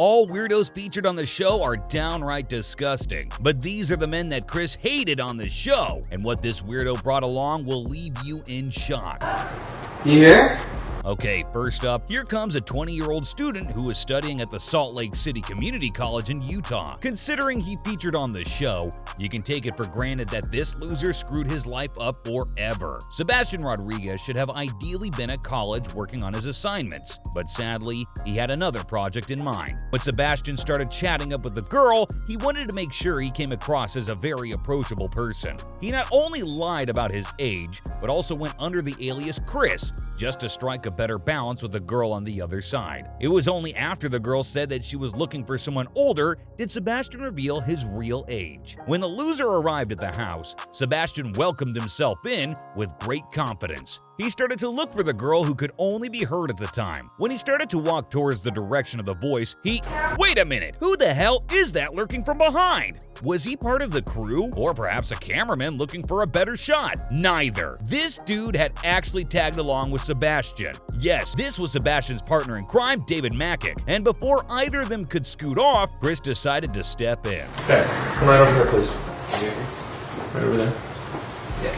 All weirdos featured on the show are downright disgusting, but these are the men that Chris hated on the show, and what this weirdo brought along will leave you in shock. You here? Okay, first up, here comes a 20-year-old student who is studying at the Salt Lake City Community College in Utah. Considering he featured on the show, you can take it for granted that this loser screwed his life up forever. Sebastian Rodriguez should have ideally been at college working on his assignments, but sadly, he had another project in mind. When Sebastian started chatting up with the girl, he wanted to make sure he came across as a very approachable person. He not only lied about his age, but also went under the alias Chris, just to strike a better balance with the girl on the other side. It was only after the girl said that she was looking for someone older did Sebastian reveal his real age. When the loser arrived at the house, Sebastian welcomed himself in with great confidence. He started to look for the girl who could only be heard at the time. When he started to walk towards the direction of the voice, Wait a minute! Who the hell is that lurking from behind? Was he part of the crew? Or perhaps a cameraman looking for a better shot? Neither. This dude had actually tagged along with Sebastian. Yes, this was Sebastian's partner in crime, David Mackick. And before either of them could scoot off, Chris decided to step in. Okay, come right over here, please. Right over there.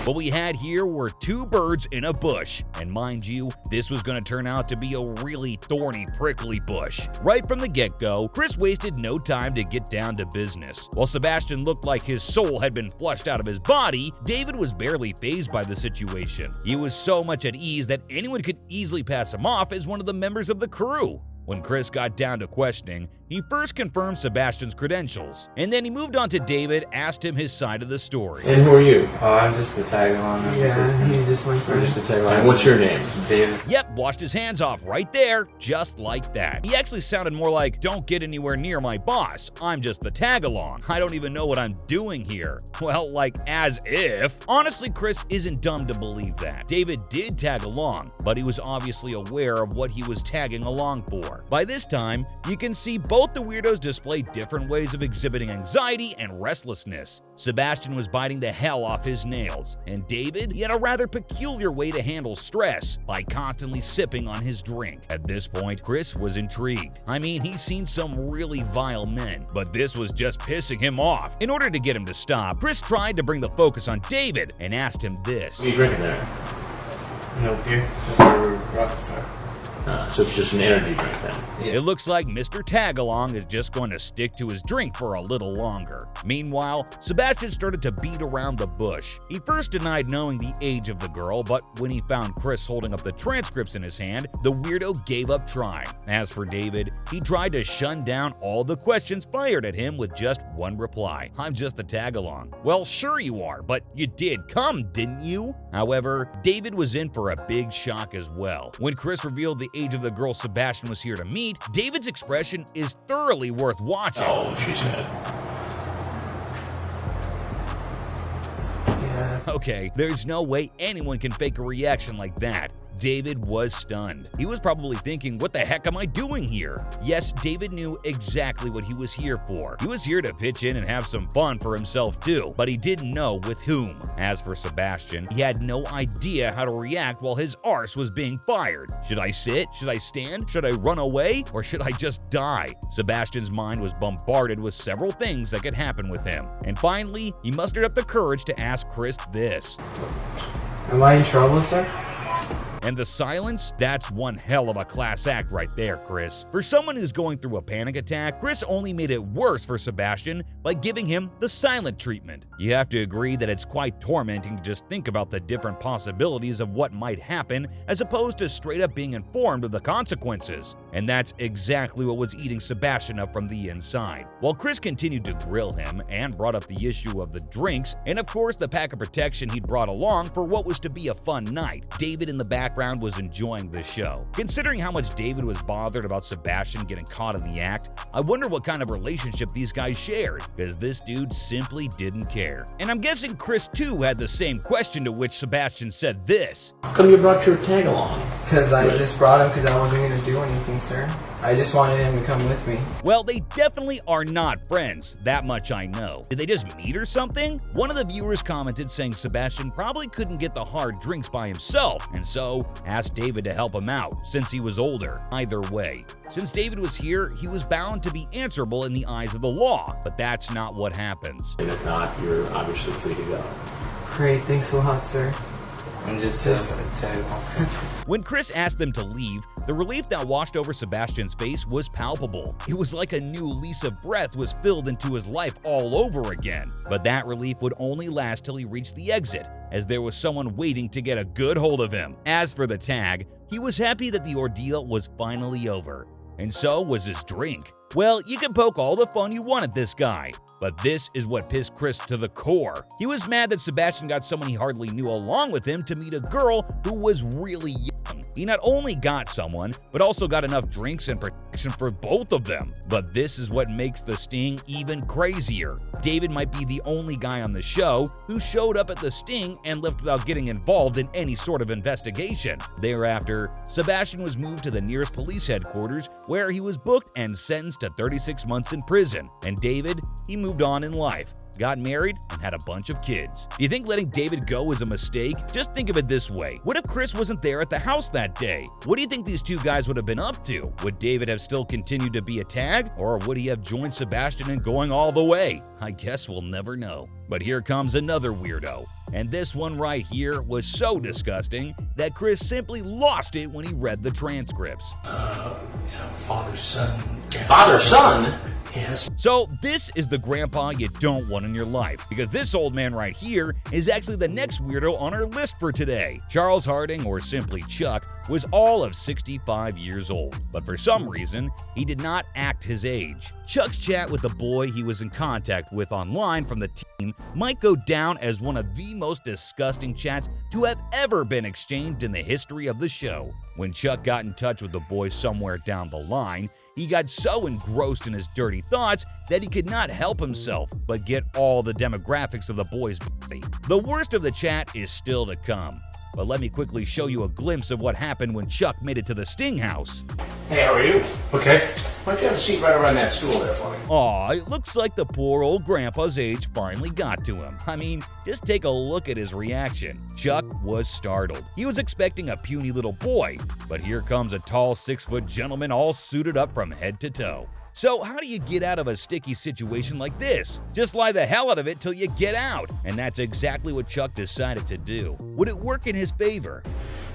What we had here were two birds in a bush, and mind you, this was going to turn out to be a really thorny, prickly bush. Right from the get-go, Chris wasted no time to get down to business. While Sebastian looked like his soul had been flushed out of his body, David was barely fazed by the situation. He was so much at ease that anyone could easily pass him off as one of the members of the crew. When Chris got down to questioning, he first confirmed Sebastian's credentials, and then he moved on to David, asked him his side of the story. And who are you? Oh, I'm just the tag along. Yeah, he's just my friend. Just the tagline. And what's your name? David. Yep, washed his hands off right there, just like that. He actually sounded more like, don't get anywhere near my boss, I'm just the tag-along. I don't even know what I'm doing here. Well, like, as if. Honestly, Chris isn't dumb to believe that. David did tag along, but he was obviously aware of what he was tagging along for. By this time, you can see both the weirdos display different ways of exhibiting anxiety and restlessness. Sebastian was biting the hell off his nails, and David, he had a rather peculiar way to handle stress by constantly sipping on his drink. At this point, Chris was intrigued. I mean, he's seen some really vile men, but this was just pissing him off. In order to get him to stop, Chris tried to bring the focus on David and asked him this. What are you drinking there? No beer. Rockstar. So it's just an energy drink then? It looks like Mr. Tagalong is just going to stick to his drink for a little longer. Meanwhile, Sebastian started to beat around the bush. He first denied knowing the age of the girl, but when he found Chris holding up the transcripts in his hand, the weirdo gave up trying. As for David, he tried to shun down all the questions fired at him with just one reply. I'm just the Tagalong. Well, sure you are, but you did come, didn't you? However, David was in for a big shock as well. When Chris revealed the age of the girl Sebastian was here to meet, David's expression is thoroughly worth watching. Oh, she said. Yeah. Okay, there's no way anyone can fake a reaction like that. David was stunned. He was probably thinking, what the heck am I doing here? Yes, David knew exactly what he was here for. He was here to pitch in and have some fun for himself too, but he didn't know with whom. As for Sebastian, he had no idea how to react while his arse was being fired. Should I sit? Should I stand? Should I run away? Or should I just die? Sebastian's mind was bombarded with several things that could happen with him. And finally, he mustered up the courage to ask Chris this. Am I in trouble, sir? And the silence? That's one hell of a class act right there, Chris. For someone who's going through a panic attack, Chris only made it worse for Sebastian by giving him the silent treatment. You have to agree that it's quite tormenting to just think about the different possibilities of what might happen as opposed to straight up being informed of the consequences. And that's exactly what was eating Sebastian up from the inside. While Chris continued to grill him and brought up the issue of the drinks and of course the pack of protection he'd brought along for what was to be a fun night, David in the background was enjoying the show. Considering how much David was bothered about Sebastian getting caught in the act, I wonder what kind of relationship these guys shared, because this dude simply didn't care. And I'm guessing Chris too had the same question, to which Sebastian said this. How come you brought your tag along? Because I just brought him because I wasn't going to do anything, sir. I just wanted him to come with me. Well, they definitely are not friends, that much I know. Did they just meet or something? One of the viewers commented saying Sebastian probably couldn't get the hard drinks by himself, and so asked David to help him out since he was older. Either way, since David was here, he was bound to be answerable in the eyes of the law, but that's not what happens. And if not, you're obviously free to go. Great, thanks a lot, sir. I'm just a tag along. When Chris asked them to leave, the relief that washed over Sebastian's face was palpable. It was like a new lease of breath was filled into his life all over again. But that relief would only last till he reached the exit, as there was someone waiting to get a good hold of him. As for the tag, he was happy that the ordeal was finally over. And so was his drink. Well, you can poke all the fun you want at this guy, but this is what pissed Chris to the core. He was mad that Sebastian got someone he hardly knew along with him to meet a girl who was really young. He not only got someone, but also got enough drinks and protection for both of them. But this is what makes the sting even crazier. David might be the only guy on the show who showed up at the sting and left without getting involved in any sort of investigation. Thereafter, Sebastian was moved to the nearest police headquarters, where he was booked and sentenced to 36 months in prison. And David, he moved on in life, got married, and had a bunch of kids. Do you think letting David go was a mistake? Just think of it this way. What if Chris wasn't there at the house that day? What do you think these two guys would have been up to? Would David have still continued to be a tag? Or would he have joined Sebastian in going all the way? I guess we'll never know. But here comes another weirdo. And this one right here was so disgusting that Chris simply lost it when he read the transcripts. Father-son. Father-son? Yes. So this is the grandpa you don't want in your life, because this old man right here is actually the next weirdo on our list for today. Charles Harding, or simply Chuck, was all of 65 years old, but for some reason, he did not act his age. Chuck's chat with the boy he was in contact with online from the team might go down as one of the most disgusting chats to have ever been exchanged in the history of the show. When Chuck got in touch with the boy somewhere down the line, he got so engrossed in his dirty thoughts that he could not help himself but get all the demographics of the boy's body. The worst of the chat is still to come, but let me quickly show you a glimpse of what happened when Chuck made it to the Sting house. Hey, how are you? Okay. Why don't you have a seat right around that stool there for me? Aw, it looks like the poor old grandpa's age finally got to him. I mean, just take a look at his reaction. Chuck was startled. He was expecting a puny little boy, but here comes a tall 6-foot gentleman all suited up from head to toe. So how do you get out of a sticky situation like this? Just lie the hell out of it till you get out. And that's exactly what Chuck decided to do. Would it work in his favor?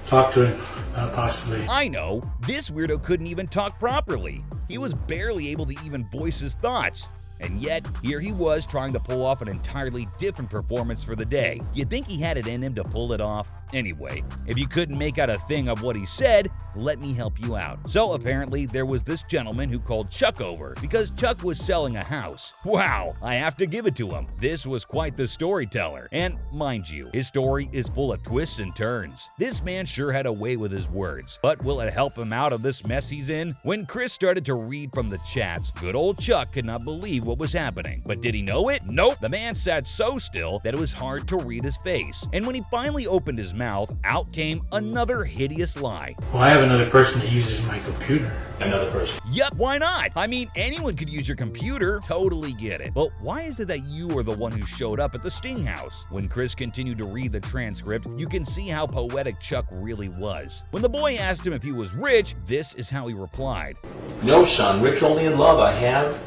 Talk to him, possibly. I know, this weirdo couldn't even talk properly. He was barely able to even voice his thoughts. And yet, here he was trying to pull off an entirely different performance for the day. You'd think he had it in him to pull it off? Anyway, if you couldn't make out a thing of what he said, let me help you out. So apparently, there was this gentleman who called Chuck over because Chuck was selling a house. Wow, I have to give it to him. This was quite the storyteller. And mind you, his story is full of twists and turns. This man sure had a way with his words. But will it help him out of this mess he's in? When Chris started to read from the chats, good old Chuck could not believe what was happening. But did he know it? Nope. The man sat so still that it was hard to read his face. And when he finally opened his mouth, out came another hideous lie. Well, I have another person that uses my computer. Another person. Yep, why not? I mean, anyone could use your computer. Totally get it. But why is it that you are the one who showed up at the Sting house? When Chris continued to read the transcript, you can see how poetic Chuck really was. When the boy asked him if he was rich, this is how he replied. No, son. Rich only in love I have,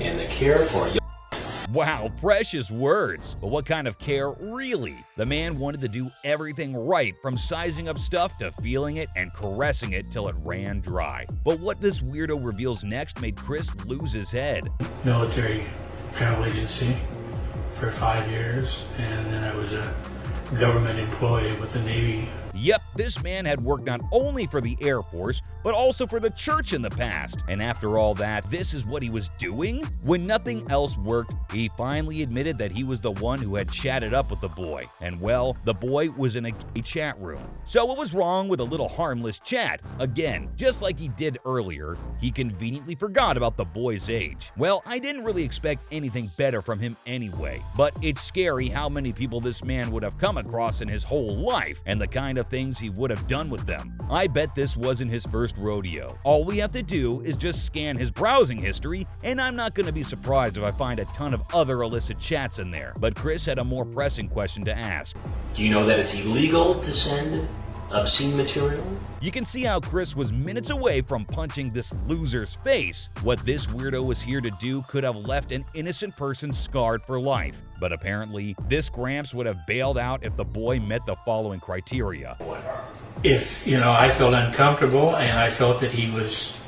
and the care for you. Wow, precious words. But what kind of care, really? The man wanted to do everything right, from sizing up stuff to feeling it and caressing it till it ran dry. But what this weirdo reveals next made Chris lose his head. Military travel agency for 5 years, and then I was a government employee with the Navy. Yep, this man had worked not only for the Air Force, but also for the church in the past. And after all that, this is what he was doing? When nothing else worked, he finally admitted that he was the one who had chatted up with the boy. And well, the boy was in a gay chat room. So what was wrong with a little harmless chat? Again, just like he did earlier, he conveniently forgot about the boy's age. Well, I didn't really expect anything better from him anyway. But it's scary how many people this man would have come across in his whole life, and the kind of things he he would have done with them. I bet this wasn't his first rodeo. All we have to do is just scan his browsing history, and I'm not going to be surprised if I find a ton of other illicit chats in there. But Chris had a more pressing question to ask. Do you know that it's illegal to send obscene material? You can see how Chris was minutes away from punching this loser's face. What this weirdo was here to do could have left an innocent person scarred for life. But apparently, this Gramps would have bailed out if the boy met the following criteria. If, I felt uncomfortable and I felt that he was,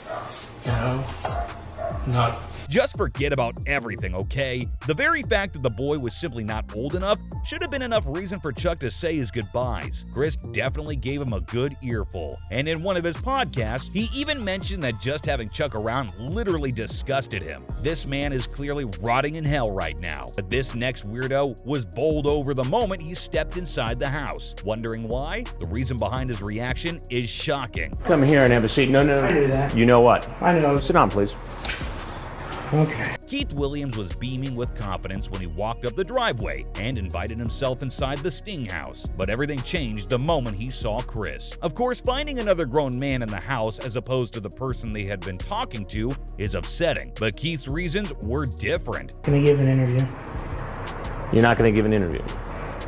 not... Just forget about everything, okay? The very fact that the boy was simply not old enough should have been enough reason for Chuck to say his goodbyes. Chris definitely gave him a good earful. And in one of his podcasts, he even mentioned that just having Chuck around literally disgusted him. This man is clearly rotting in hell right now. But this next weirdo was bowled over the moment he stepped inside the house. Wondering why? The reason behind his reaction is shocking. Come here and have a seat. No. I knew that. You know what? I know. Sit down, please. Okay. Keith Williams was beaming with confidence when he walked up the driveway and invited himself inside the Sting house. But everything changed the moment he saw Chris. Of course, finding another grown man in the house as opposed to the person they had been talking to is upsetting. But Keith's reasons were different. Can I give an interview? You're not going to give an interview.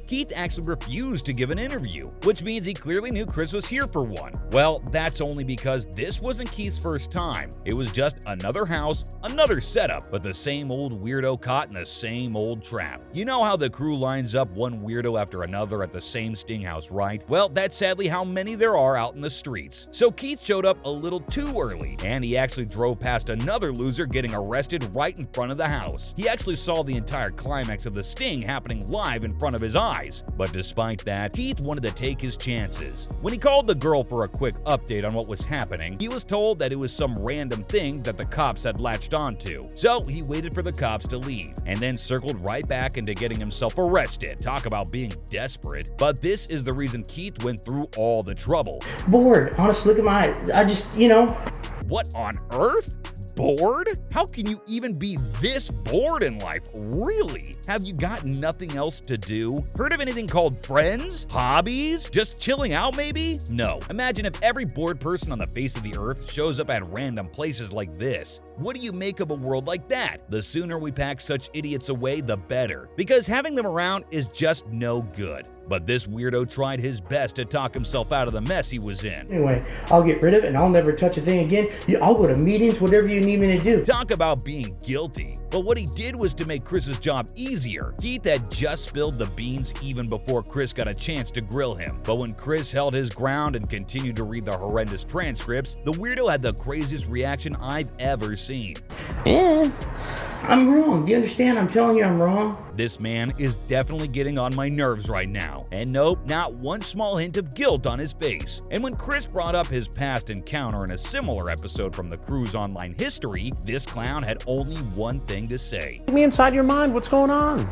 Keith actually refused to give an interview, which means he clearly knew Chris was here for one. Well, that's only because this wasn't Keith's first time. It was just another house, another setup, but the same old weirdo caught in the same old trap. You know how the crew lines up one weirdo after another at the same Sting house, right? Well, that's sadly how many there are out in the streets. So Keith showed up a little too early, and he actually drove past another loser getting arrested right in front of the house. He actually saw the entire climax of the Sting happening live in front of his eyes. But despite that, Keith wanted to take his chances. When he called the girl for a quick update on what was happening, he was told that it was some random thing that the cops had latched onto. So he waited for the cops to leave, and then circled right back into getting himself arrested. Talk about being desperate. But this is the reason Keith went through all the trouble. Bored. Honestly, look at my eyes. I just, What on earth? Bored? How can you even be this bored in life? Really? Have you got nothing else to do? Heard of anything called friends? Hobbies? Just chilling out maybe? No. Imagine if every bored person on the face of the earth shows up at random places like this. What do you make of a world like that? The sooner we pack such idiots away, the better. Because having them around is just no good. But this weirdo tried his best to talk himself out of the mess he was in. Anyway, I'll get rid of it and I'll never touch a thing again. I'll go to meetings, whatever you need me to do. Talk about being guilty. But what he did was to make Chris's job easier. Keith had just spilled the beans even before Chris got a chance to grill him. But when Chris held his ground and continued to read the horrendous transcripts, the weirdo had the craziest reaction I've ever seen. I'm wrong. Do you understand? I'm telling you I'm wrong. This man is definitely getting on my nerves right now. And nope, not one small hint of guilt on his face. And when Chris brought up his past encounter in a similar episode from the crew's online history, this clown had only one thing to say. Get me inside your mind. What's going on?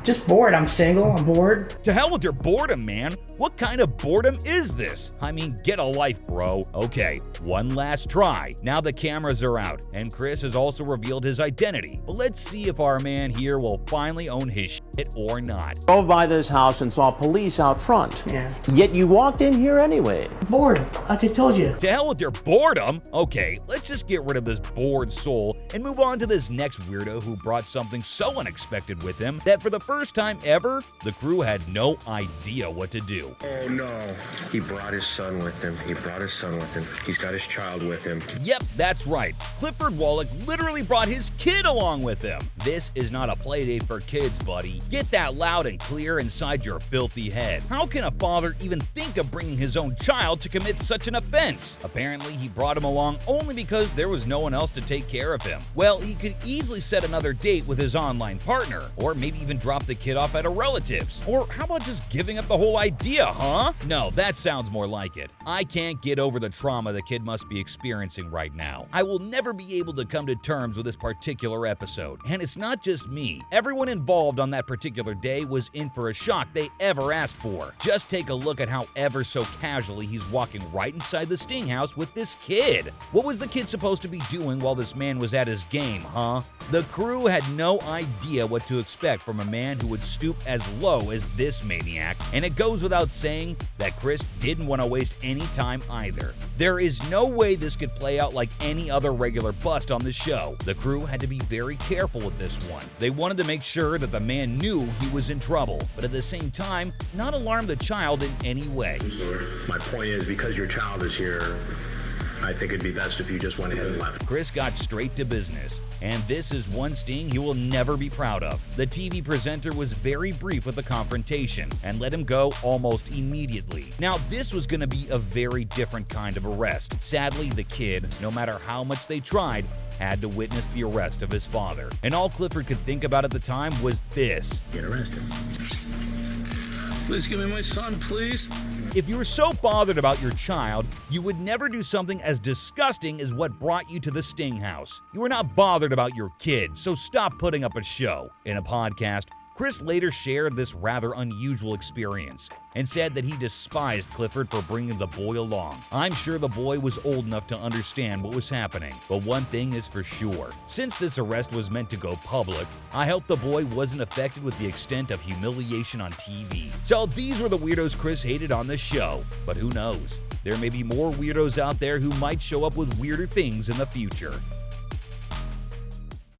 Just bored. I'm single. I'm bored. To hell with your boredom, man. What kind of boredom is this? I mean, get a life, bro. Okay, one last try. Now the cameras are out, and Chris has also revealed his identity. But let's see if our man here will finally own his shit or not. Drove by this house and saw police out front. Yeah. Yet you walked in here anyway. Bored. Like I told you. To hell with your boredom. Okay, let's just get rid of this bored soul and move on to this next weirdo who brought something so unexpected with him that for the first time ever, the crew had no idea what to do. Oh no, he brought his son with him. He's got his child with him. Yep, that's right. Clifford Wallach literally brought his kid along with him. This is not a playdate for kids, buddy. Get that loud and clear inside your filthy head. How can a father even think of bringing his own child to commit such an offense? Apparently, he brought him along only because there was no one else to take care of him. Well, he could easily set another date with his online partner, or maybe even drop the kid off at a relative's. Or how about just giving up the whole idea, huh? No, that sounds more like it. I can't get over the trauma the kid must be experiencing right now. I will never be able to come to terms with this particular episode. And it's not just me. Everyone involved on that particular day was in for a shock they ever asked for. Just take a look at how ever so casually he's walking right inside the Sting house with this kid. What was the kid supposed to be doing while this man was at his game, huh? The crew had no idea what to expect from a man who would stoop as low as this maniac, and it goes without saying that Chris didn't want to waste any time either. There is no way this could play out like any other regular bust on the show. The crew had to be very careful with this one. They wanted to make sure that the man knew he was in trouble, but at the same time, not alarm the child in any way. My point is, because your child is here, I think it'd be best if you just went ahead and left. Chris got straight to business, and this is one sting he will never be proud of. The TV presenter was very brief with the confrontation and let him go almost immediately. Now, this was going to be a very different kind of arrest. Sadly, the kid, no matter how much they tried, had to witness the arrest of his father. And all Clifford could think about at the time was this. Get arrested. Please give me my son, please. If you were so bothered about your child, you would never do something as disgusting as what brought you to the Sting house. You were not bothered about your kid, so stop putting up a show. In a podcast, Chris later shared this rather unusual experience and said that he despised Clifford for bringing the boy along. I'm sure the boy was old enough to understand what was happening, but one thing is for sure. Since this arrest was meant to go public, I hope the boy wasn't affected with the extent of humiliation on TV. So these were the weirdos Chris hated on the show, but who knows? There may be more weirdos out there who might show up with weirder things in the future.